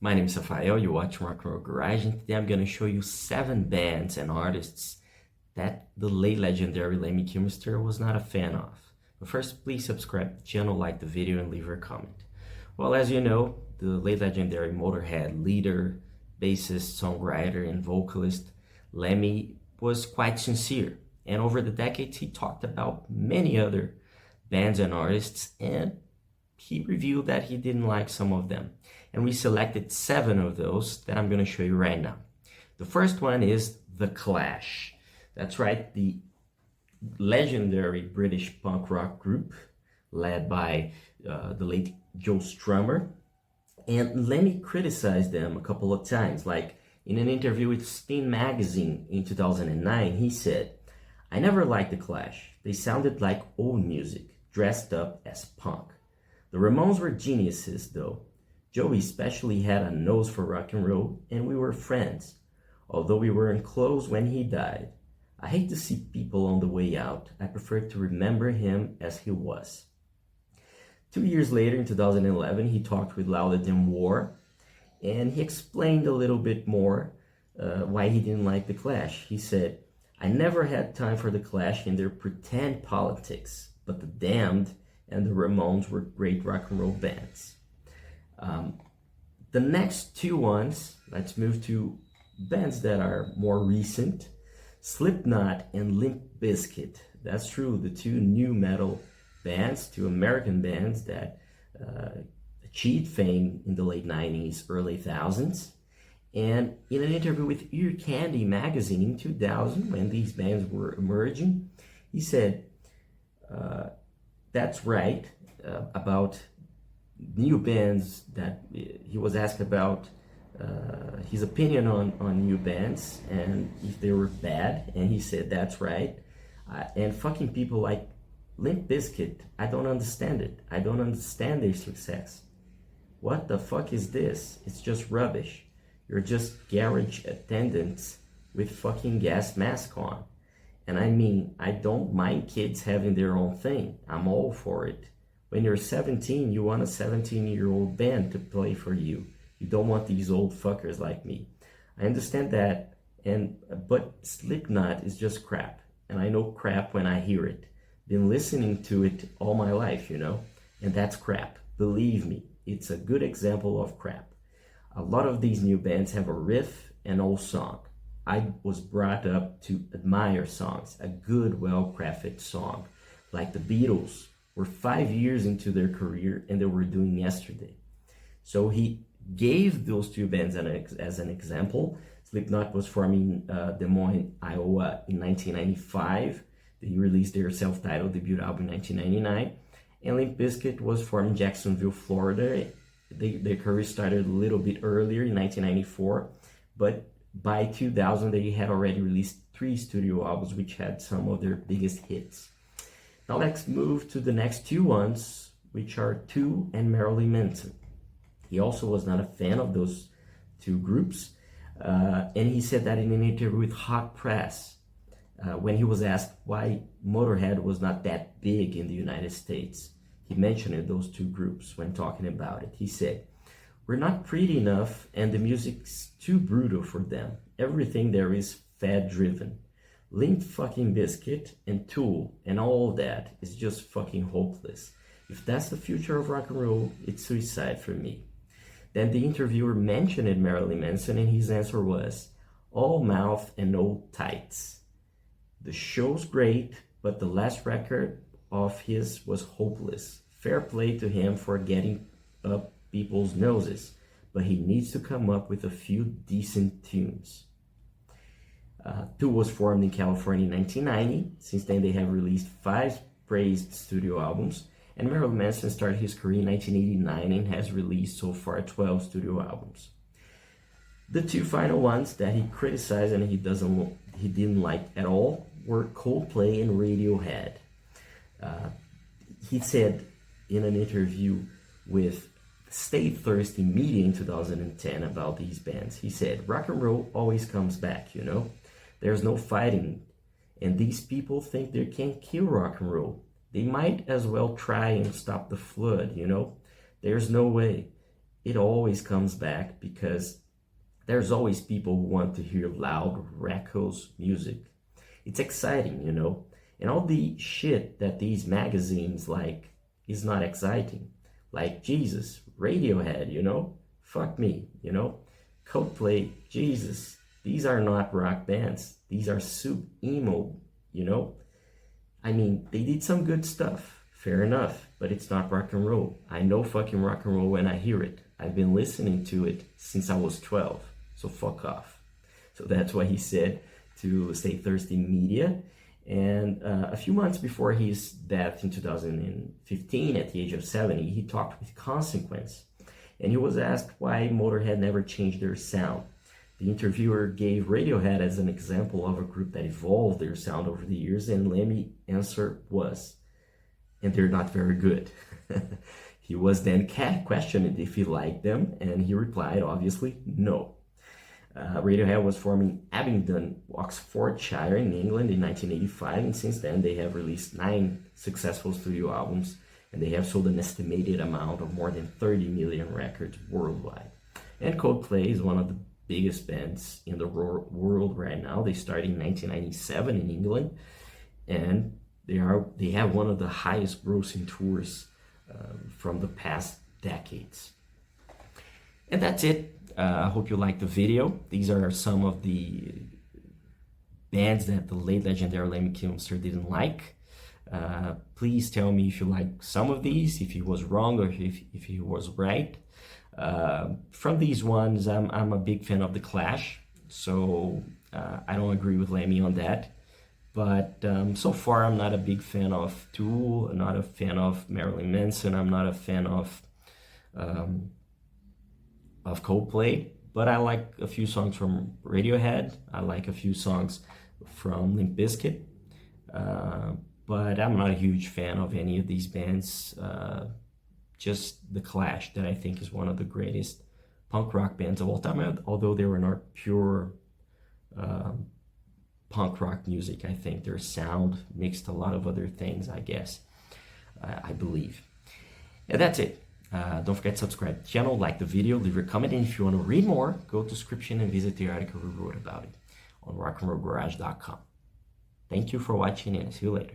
My name is Rafael, you watch Rock and Roll Garage, and today I'm going to show you 7 bands and artists that the late legendary Lemmy Kilmister was not a fan of. But first, please subscribe to the channel, like the video, and leave a comment. Well, as you know, the late legendary Motörhead leader, bassist, songwriter, and vocalist Lemmy was quite sincere. And over the decades, he talked about many other bands and artists, and he revealed that he didn't like some of them. And we selected 7 of those that I'm going to show you right now. The first one is The Clash. That's right, the legendary British punk rock group led by the late Joe Strummer. And Lemmy criticized them a couple of times. Like in an interview with Steam magazine in 2009, he said, "I never liked The Clash. They sounded like old music, dressed up as punk. The Ramones were geniuses though. Joey especially had a nose for rock and roll, and we were friends, although we weren't close when he died. I hate to see people on the way out. I prefer to remember him as he was." 2 years later, in 2011, he talked with Louder Than War, and he explained a little bit more why he didn't like The Clash. He said, "I never had time for The Clash and their pretend politics, but the Damned and the Ramones were great rock and roll bands." The next 2 ones, let's move to bands that are more recent. Slipknot and Limp Bizkit. That's true, the 2 new metal bands, 2 American bands that achieved fame in the late 90s, early 2000s. And in an interview with Ear Candy magazine in 2000, when these bands were emerging, he said, that's right, about new bands, that he was asked about his opinion on new bands and if they were bad, and he said that's right. And fucking people like Limp Bizkit, I don't understand it. I don't understand their success. What the fuck is this? It's just rubbish. You're just garage attendants with fucking gas mask on. And I mean, I don't mind kids having their own thing. I'm all for it. When you're 17, you want a 17-year-old band to play for you. You don't want these old fuckers like me. I understand that, but Slipknot is just crap. And I know crap when I hear it. Been listening to it all my life, and that's crap. Believe me, it's a good example of crap. A lot of these new bands have a riff and old song. I was brought up to admire songs, a good, well-crafted song, like the Beatles were 5 years into their career and they were doing Yesterday. So he gave those 2 bands as an example. Slipknot was formed in Des Moines, Iowa in 1995. They released their self-titled debut album in 1999. And Limp Bizkit was formed in Jacksonville, Florida. Their career started a little bit earlier in 1994, but by 2000 they had already released 3 studio albums which had some of their biggest hits. Now let's move to the next 2 ones, which are Tool and Marilyn Manson. He also was not a fan of those 2 groups, and he said that in an interview with Hot Press, when he was asked why Motörhead was not that big in the United States. He mentioned those 2 groups when talking about it. He said, "We're not pretty enough and the music's too brutal for them. Everything there is fad-driven. Limp fucking Bizkit and Tool and all that is just fucking hopeless. If that's the future of rock and roll, it's suicide for me." Then the interviewer mentioned Marilyn Manson and his answer was, "All mouth and no tights. The show's great, but the last record of his was hopeless. Fair play to him for getting up people's noses, but he needs to come up with a few decent tunes." Tool was formed in California in 1990. Since then, they have released 5 praised studio albums, and Marilyn Manson started his career in 1989 and has released so far 12 studio albums. The 2 final ones that he criticized and he didn't like at all were Coldplay and Radiohead. He said in an interview with Stay Thirsty Media in 2010 about these bands, he said, "Rock and roll always comes back, There's no fighting, and these people think they can kill rock and roll. They might as well try and stop the flood, There's no way. it always comes back because there's always people who want to hear loud, reckless music. It's exciting, you know? And all the shit that these magazines like is not exciting. Like Jesus, Radiohead, you know? Fuck me, you know? Coldplay, Jesus. These are not rock bands. These are soup emo, you know? I mean, they did some good stuff, fair enough, but it's not rock and roll. I know fucking rock and roll when I hear it. I've been listening to it since I was 12, so fuck off. So that's what he said to Stay Thirsty Media. And a few months before his death in 2015, at the age of 70, he talked with Consequence. And he was asked why Motörhead never changed their sound. The interviewer gave Radiohead as an example of a group that evolved their sound over the years, and Lemmy's answer was, and they're not very good. He was then questioned if he liked them, and he replied, obviously, no. Radiohead was formed in Abingdon, Oxfordshire in England in 1985, and since then they have released 9 successful studio albums, and they have sold an estimated amount of more than 30 million records worldwide. And Coldplay is one of the biggest bands in the world right now. They started in 1997 in England, and they have one of the highest grossing tours from the past decades. And that's it. I hope you liked the video. These are some of the bands that the late legendary Lemmy Kilmister didn't like. Please tell me if you like some of these, if he was wrong or if he was right. From these ones, I'm a big fan of The Clash, so I don't agree with Lemmy on that. But so far, I'm not a big fan of Tool, I'm not a fan of Marilyn Manson, I'm not a fan of Coldplay, but I like a few songs from Radiohead. I like a few songs from Limp Bizkit, but I'm not a huge fan of any of these bands. Just The Clash, that I think is one of the greatest punk rock bands of all time, although they were not pure punk rock music. I think their sound mixed a lot of other things, I guess, I believe. And that's it. Don't forget to subscribe to the channel, like the video, leave a comment, and if you want to read more, go to the description and visit the article we wrote about it on rockandrollgarage.com. Thank you for watching, and see you later.